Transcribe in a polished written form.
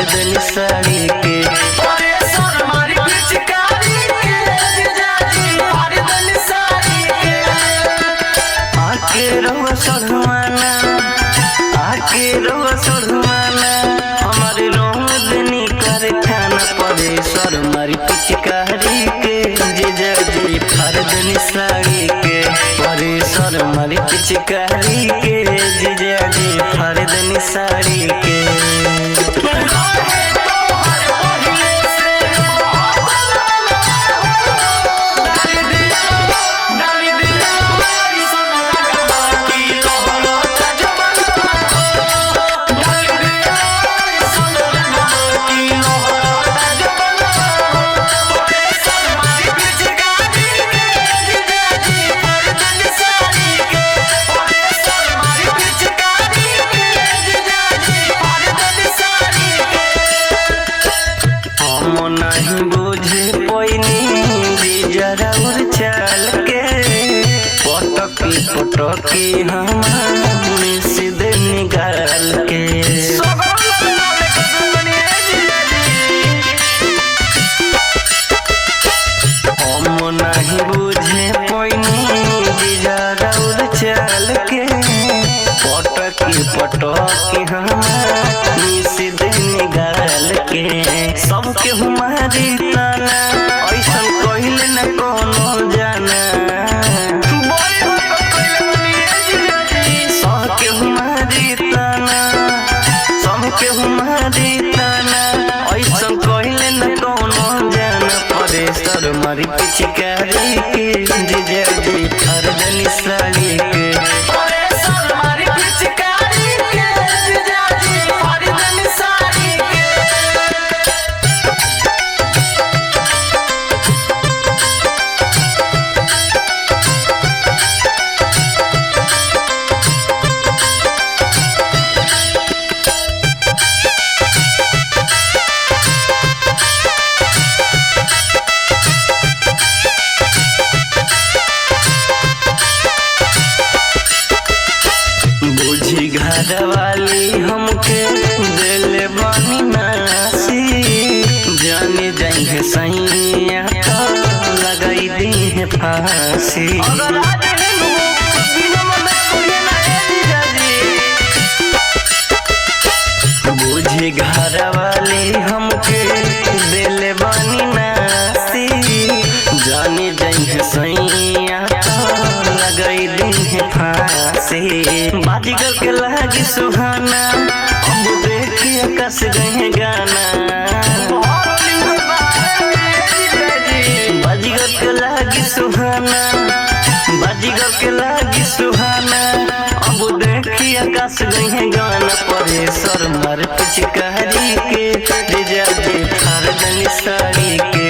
फरदनी साड़ी के आके रहो सढ़वाना आके रहो सढ़वाना हमारे रोदनी करे खाना पड़े सर मारी पिचकारी के जीजा जी फरदनी साड़ी के परे सर मारी पिचकारी के जीजा जी फरदनी साड़ी के नहीं बुझे पैनी जीजरा उर चल के पटकी हम सीधे निकाल के हम नहीं बुझे पैनी जीजरा उर चल के पटकी हम सीधे निकाल के सबके हमारी ताना ऐसा कहले न कोनो जाना सबके हमारी ताना सबके हमारी ताना ऐसा कहले न कोनो जाना परे सर मारी पिचकारी के जीजा जी फरदनी साड़ी के घर वाली हमके दिल बानी नासी जाने जाए सैया लगाई दी है फांसी बुझी घर वाली हमके दिल बानी नासी जाने जाए सैया लगाई दी है फांसी बाजीगर के लागी सुहाना अब देखिए कस गए गाना बाजीगर के लागी सुहाना बाजीगर के लागी सुहाना अब देखिए कस गए गाना परे सर मार पिचकारी के जीजा जी फरदनी साड़ी के